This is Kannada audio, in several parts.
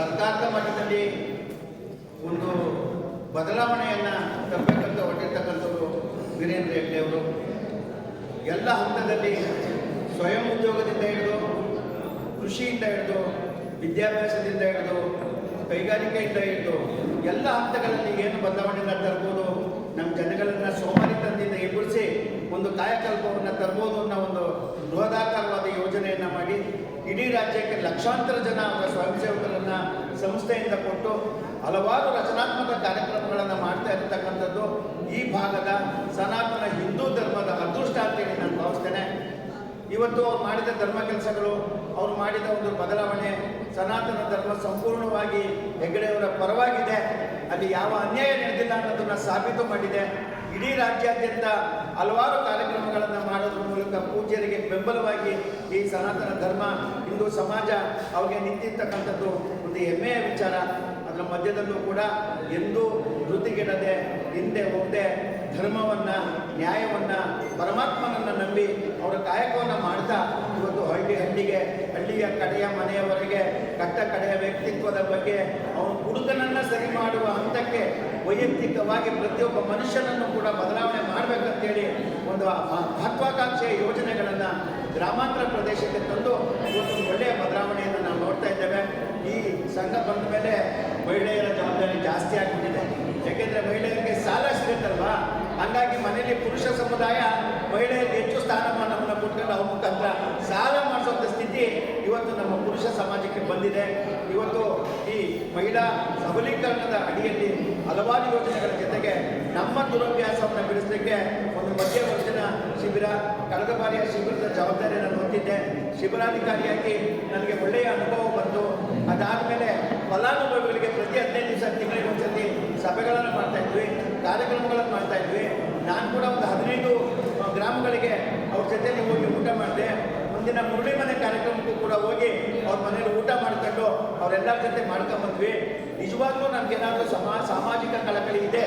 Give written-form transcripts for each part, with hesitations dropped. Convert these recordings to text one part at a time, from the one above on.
ಸರ್ಕಾರದ ಮಟ್ಟದಲ್ಲಿ ಒಂದು ಬದಲಾವಣೆಯನ್ನು ತರಬೇಕಂತ ಹೊರಟಿರ್ತಕ್ಕಂಥವ್ರು ವೀರೇಂದ್ರ ಹೆಗ್ಗಡೆ ಅವರು ಎಲ್ಲ ಹಂತದಲ್ಲಿ ಸ್ವಯಂ ಉದ್ಯೋಗದಿಂದ ಹಿಡಿದು ಕೃಷಿಯಿಂದ ಹಿಡಿದು ವಿದ್ಯಾಭ್ಯಾಸದಿಂದ ಹಿಡಿದು ಕೈಗಾರಿಕೆಯಿಂದ ಹಿಡಿದು ಎಲ್ಲ ಹಂತಗಳಲ್ಲಿ ಏನು ಬದಲಾವಣೆಯನ್ನು ತರ್ಬೋದು, ನಮ್ಮ ಜನಗಳನ್ನು ಸೋಮಾರಿತನದಿಂದ ಎದುರಿಸಿ ಒಂದು ಕಾಯಕಲ್ಪವನ್ನು ತರ್ಬೋದು ಅನ್ನೋ ಒಂದು ಬೃಹದಾಕಾರವಾದ ಯೋಜನೆಯನ್ನು ಮಾಡಿ ಇಡೀ ರಾಜ್ಯಕ್ಕೆ ಲಕ್ಷಾಂತರ ಜನ ಅವರ ಸ್ವಯಂ ಸೇವಕರನ್ನು ಸಂಸ್ಥೆಯಿಂದ ಕೊಟ್ಟು ಹಲವಾರು ರಚನಾತ್ಮಕ ಕಾರ್ಯಕ್ರಮಗಳನ್ನು ಮಾಡ್ತಾ ಇರತಕ್ಕಂಥದ್ದು ಈ ಭಾಗದ ಸನಾತನ ಹಿಂದೂ ಧರ್ಮದ ಅದೃಷ್ಟ ಅಂತೇಳಿ ನಾನು ಭಾವಿಸ್ತೇನೆ. ಇವತ್ತು ಅವ್ರು ಮಾಡಿದ ಧರ್ಮ ಕೆಲಸಗಳು, ಅವ್ರು ಮಾಡಿದ ಒಂದು ಬದಲಾವಣೆ ಸನಾತನ ಧರ್ಮ ಸಂಪೂರ್ಣವಾಗಿ ಹೆಗ್ಗಡೆಯವರ ಪರವಾಗಿದೆ. ಅಲ್ಲಿ ಯಾವ ಅನ್ಯಾಯ ನಡೆದಿಲ್ಲ ಅನ್ನೋದನ್ನು ಸಾಬೀತು ಮಾಡಿದೆ. ಇಡೀ ರಾಜ್ಯಾದ್ಯಂತ ಹಲವಾರು ಕಾರ್ಯಕ್ರಮಗಳನ್ನು ಮಾಡೋದ್ರ ಮೂಲಕ ಪೂಜ್ಯರಿಗೆ ಬೆಂಬಲವಾಗಿ ಈ ಸನಾತನ ಧರ್ಮ ಹಿಂದೂ ಸಮಾಜ ಅವ್ರಿಗೆ ನಿಂತಿರ್ತಕ್ಕಂಥದ್ದು ಒಂದು ಹೆಮ್ಮೆಯ ವಿಚಾರ. ಅದರ ಮಧ್ಯದಲ್ಲೂ ಕೂಡ ಎಂದೂ ವೃತ್ತಿಗೆಡದೆ ಹಿಂದೆ ಹೋಗದೆ ಧರ್ಮವನ್ನು, ನ್ಯಾಯವನ್ನು, ಪರಮಾತ್ಮನನ್ನು ನಂಬಿ ಅವರ ಕಾಯಕವನ್ನು ಮಾಡ್ತಾ ಇವತ್ತು ಹಳ್ಳಿಯ ಕಡೆಯ ಮನೆಯವರೆಗೆ ಕಟ್ಟ ಕಡೆಯ ವ್ಯಕ್ತಿತ್ವದ ಬಗ್ಗೆ ಅವನು ಹುಡುಗನನ್ನು ಸರಿ ಮಾಡುವ ಹಂತಕ್ಕೆ ವೈಯಕ್ತಿಕವಾಗಿ ಪ್ರತಿಯೊಬ್ಬ ಮನುಷ್ಯನನ್ನು ಕೂಡ ಬದಲಾವಣೆ ಮಾಡಬೇಕಂತೇಳಿ ಒಂದು ಮಹತ್ವಾಕಾಂಕ್ಷೆಯ ಯೋಜನೆಗಳನ್ನು ಗ್ರಾಮಾಂತರ ಪ್ರದೇಶಕ್ಕೆ ತಂದು ಇವತ್ತು ಒಳ್ಳೆಯ ಬದಲಾವಣೆಯನ್ನು ನಾವು ನೋಡ್ತಾ ಇದ್ದೇವೆ. ಈ ಸಂಘ ಬಂದ ಮೇಲೆ ಮಹಿಳೆಯರ ಜವಾಬ್ದಾರಿ ಜಾಸ್ತಿ ಆಗಿಬಿಟ್ಟಿದೆ. ಯಾಕೆಂದರೆ ಮಹಿಳೆಯರಿಗೆ ಸಾಲ ಸಿಗುತ್ತಲ್ವಾ, ಹಾಗಾಗಿ ಮನೆಯಲ್ಲಿ ಪುರುಷ ಸಮುದಾಯ ಮಹಿಳೆಯರಿಗೆ ಹೆಚ್ಚು ಸ್ಥಾನಮಾನವನ್ನು ಕೊಟ್ಕೊಂಡು ಅವ್ರ ಮುಖಾಂತರ ಸಾಲ ಮಾಡಿಸುವಂಥ ಸ್ಥಿತಿ ಇವತ್ತು ನಮ್ಮ ಪುರುಷ ಸಮಾಜಕ್ಕೆ ಬಂದಿದೆ. ಇವತ್ತು ಈ ಮಹಿಳಾ ಸಬಲೀಕರಣದ ಅಡಿಯಲ್ಲಿ ಹಲವಾರು ಯೋಜನೆಗಳ ಜೊತೆಗೆ ನಮ್ಮ ದುರಭ್ಯಾಸವನ್ನು ಬಿಡಿಸಲಿಕ್ಕೆ ಒಂದು ಮಧ್ಯವರ್ಜನ ಶಿಬಿರ, ಕಳೆದ ಬಾರಿಯ ಶಿಬಿರದ ಜವಾಬ್ದಾರಿ ನಾನು ಹೊಂದಿದ್ದೆ. ಶಿಬಿರಾಧಿಕಾರಿಯಾಗಿ ನನಗೆ ಒಳ್ಳೆಯ ಅನುಭವ ಬಂತು. ಅದಾದಮೇಲೆ ಫಲಾನುಭವಿಗಳಿಗೆ ಪ್ರತಿ 15 ದಿವಸ ತಿಂಗಳಿಗೆ ಒಂದ್ಸತಿ ಸಭೆಗಳನ್ನು ಮಾಡ್ತಾ ಇದ್ವಿ, ಕಾರ್ಯಕ್ರಮಗಳನ್ನು ಮಾಡ್ತಾ ಇದ್ವಿ. ನಾನು ಕೂಡ ಒಂದು 15 ಗ್ರಾಮಗಳಿಗೆ ಅವ್ರ ಜೊತೆಯಲ್ಲಿ ಹೋಗಿ ಊಟ ಮಾಡಿದೆ. ಮುಂದಿನ ಮುರುಳಿ ಮನೆ ಕಾರ್ಯಕ್ರಮಕ್ಕೂ ಕೂಡ ಹೋಗಿ ಅವ್ರ ಮನೇಲಿ ಊಟ ಮಾಡ್ಕೊಂಡು ಅವರೆಲ್ಲರ ಜೊತೆ ಮಾಡ್ಕೊಂಬಂದ್ವಿ. ನಿಜವಾಗ್ಲೂ ನನಗೇನಾದರೂ ಸಾಮಾಜಿಕ ಕಳಕಳಿ ಇದೆ,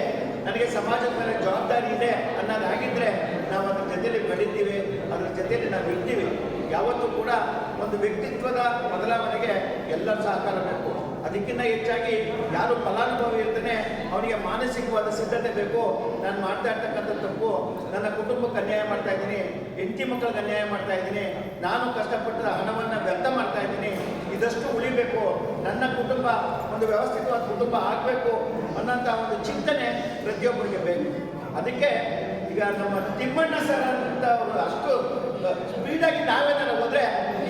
ನನಗೆ ಸಮಾಜದ ಮೇಲೆ ಜವಾಬ್ದಾರಿ ಇದೆ ಅನ್ನೋದಾಗಿದ್ದರೆ ನಾವು ಅದ್ರ ಜೊತೆಯಲ್ಲಿ ಬೆಳಿತೀವಿ, ಅದ್ರ ಜೊತೆಯಲ್ಲಿ ನಾವು ಇರ್ತೀವಿ. ಯಾವತ್ತೂ ಕೂಡ ಒಂದು ವ್ಯಕ್ತಿತ್ವದ ಬದಲಾವಣೆಗೆ ಎಲ್ಲರ ಸಹಕಾರ ಬೇಕು. ಅದಕ್ಕಿಂತ ಹೆಚ್ಚಾಗಿ ಯಾರು ಫಲಾನುಭವಿ ಇರ್ತಾನೆ ಅವನಿಗೆ ಮಾನಸಿಕವಾದ ಸಿದ್ಧತೆ ಬೇಕು. ನಾನು ಮಾಡ್ತಾ ಇರ್ತಕ್ಕಂಥ ತಪ್ಪು, ನನ್ನ ಕುಟುಂಬಕ್ಕೆ ಅನ್ಯಾಯ ಮಾಡ್ತಾ ಇದ್ದೀನಿ, ಹೆಂಡತಿ ಮಕ್ಕಳಿಗೆ ಅನ್ಯಾಯ ಮಾಡ್ತಾ ಇದ್ದೀನಿ, ನಾನು ಕಷ್ಟಪಟ್ಟ ಹಣವನ್ನು ವ್ಯರ್ಥ ಮಾಡ್ತಾ ಇದ್ದೀನಿ, ಇದಷ್ಟು ಉಳಿಬೇಕು, ನನ್ನ ಕುಟುಂಬ ಒಂದು ವ್ಯವಸ್ಥಿತವಾದ ಕುಟುಂಬ ಆಗಬೇಕು ಅನ್ನೋಂಥ ಒಂದು ಚಿಂತನೆ ಪ್ರತಿಯೊಬ್ಬರಿಗೆ ಬೇಕು. ಅದಕ್ಕೆ ಈಗ ನಮ್ಮ ತಿಮ್ಮಣ್ಣ ಸರ್ ಅಂತ ಅವರು ಅಷ್ಟು ಸ್ಪೀಡಾಗಿ ನಾವೇನಾರ ಹೋದರೆ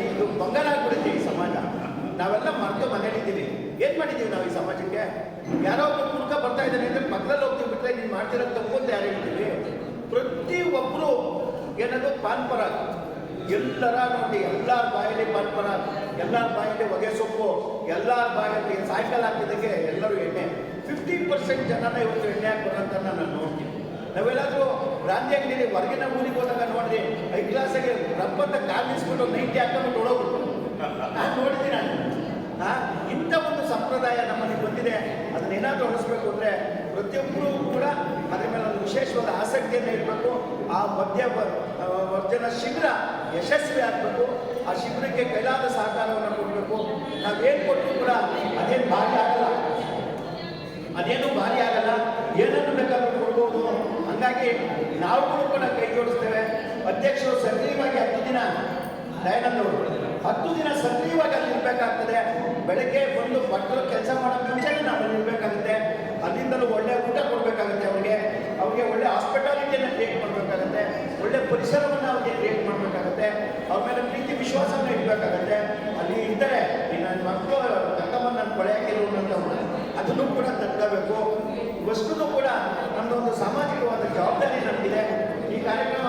ಇದು ಬಂಗಾರ ಆಗ್ಬಿಡುತ್ತೆ ಈ ಸಮಾಜ. ನಾವೆಲ್ಲ ಮರೆತು ಮನೇಲಿದ್ದೀವಿ. ಏನು ಮಾಡಿದ್ದೀವಿ ನಾವು ಈ ಸಮಾಜಕ್ಕೆ? ಯಾರೋ ಒಬ್ಬರು ಕುಡ್ಕ ಬರ್ತಾ ಇದ್ದಾನೆ ಅಂದರೆ ಪಕ್ಕದಲ್ಲಿ ಹೋಗ್ತೀವಿ, ಬಿಟ್ಟರೆ ನೀನು ಮಾಡ್ತಿರೋ ತಪ್ಪು ಅಂತ ಯಾರು ಹೇಳ್ತೀವಿ? ಪ್ರತಿಯೊಬ್ಬರು ಏನದು ಪಾನ್ಪರ, ಎಲ್ಲರ ನೋಡಿ ಎಲ್ಲರ ಬಾಯಲ್ಲಿ ಪಾನ್ಪರ, ಎಲ್ಲರ ಬಾಯಲ್ಲಿ ಹೊಗೆ ಸೊಪ್ಪು, ಎಲ್ಲರ ಬಾಯಲ್ಲಿ ಸಾಯಂಕಾಲ ಹಾಕಿದ್ದಕ್ಕೆ ಎಲ್ಲರೂ ಎಣ್ಣೆ. 50% ಜನನ ಇವತ್ತು ಎಣ್ಣೆ ಹಾಕ್ಬಾರಂತ ನಾನು ನೋಡ್ತೀನಿ. ನಾವೆಲ್ಲಾದರೂ ರಾಂದಿ ಅಂಗಡಿಯಲ್ಲಿ ಹೊರಗಿನ ಊರಿಗೆ ಹೋದಾಗ ನೋಡಿರಿ, 5 ಕ್ಲಾಸಿಗೆ ರಬ್ಬಂತ ಕಾಲು ನಿಲ್ಸ್ಬಿಟ್ಟು 90 ಹಾಕೊಂಡು ಓಡೋಗ್ಬಿಟ್ಟು ನಾನು ನೋಡಿದ್ದೀನಿ. ಇಂಥ ಒಂದು ಸಂಪ್ರದಾಯ ನಮ್ಮಲ್ಲಿ ಬಂದಿದೆ. ಅದನ್ನೇನಾದರೂ ಉಳಿಸ್ಬೇಕು ಅಂದರೆ ಪ್ರತಿಯೊಬ್ಬರೂ ಕೂಡ ಅದರ ಮೇಲೆ ಒಂದು ವಿಶೇಷವಾದ ಆಸಕ್ತಿಯನ್ನು ಇರಬೇಕು. ಆ ವರ್ಜನ ಶಿಬಿರ ಯಶಸ್ವಿ ಆಗಬೇಕು. ಆ ಶಿಬಿರಕ್ಕೆ ಕೈಲಾದ ಸಹಕಾರವನ್ನು ಕೊಡಬೇಕು. ನಾವೇನು ಕೊಟ್ಟರು ಕೂಡ ಅದೇನು ಭಾರಿ ಆಗಲ್ಲ, ಅದೇನು ಭಾರಿ ಆಗಲ್ಲ, ಏನನ್ನು ಬೇಕಾದ್ರೂ ಕೊಡ್ಬೋದು. ಹಾಗಾಗಿ ನಾವು ಕೂಡ ಕೈ ಜೋಡಿಸ್ತೇವೆ. ಅಧ್ಯಕ್ಷರು ಸಕ್ರಿಯವಾಗಿ 10 ದಿನ ದಯಾನಂದವರು 10 ದಿನ ಸಕ್ರಿಯವಾಗಿ ಅಲ್ಲಿ ಇರಬೇಕಾಗ್ತದೆ. ಬೆಳಗ್ಗೆ ಬಂದು ಭಕ್ತರು ಕೆಲಸ ಮಾಡೋ ಮುಂಚೆನೇ ನಾವು ಅಲ್ಲಿ ಇರಬೇಕಾಗುತ್ತೆ. ಅಲ್ಲಿಂದಲೂ ಒಳ್ಳೆ ಊಟ ಕೊಡಬೇಕಾಗುತ್ತೆ. ಅವ್ರಿಗೆ ಒಳ್ಳೆ ಹಾಸ್ಪಿಟಾಲಿಟಿಯನ್ನು ಕ್ರಿಯೇಟ್ ಮಾಡಬೇಕಾಗುತ್ತೆ. ಒಳ್ಳೆ ಪರಿಸರವನ್ನು ಅವ್ರಿಗೆ ಕ್ರಿಯೇಟ್ ಮಾಡಬೇಕಾಗುತ್ತೆ. ಅವ್ರ ಮೇಲೆ ಪ್ರೀತಿ ವಿಶ್ವಾಸವನ್ನು ಇಡಬೇಕಾಗುತ್ತೆ. ಅಲ್ಲಿ ಇದ್ದರೆ ನನ್ನ ಮಕ್ಕಳು ತಕ್ಕಮ್ಮನ್ನು ನನ್ನ ಕೊಳೆ ಹಾಕಿರುವಂಥವ್ರು ಅದನ್ನು ಕೂಡ ತಡ್ಕೋಬೇಕು. ವಸ್ತುನು ಕೂಡ ನಮ್ಮದೊಂದು ಸಾಮಾಜಿಕವಾದ ಜವಾಬ್ದಾರಿ ನಮಗಿದೆ. ಈ ಕಾರ್ಯಕ್ರಮ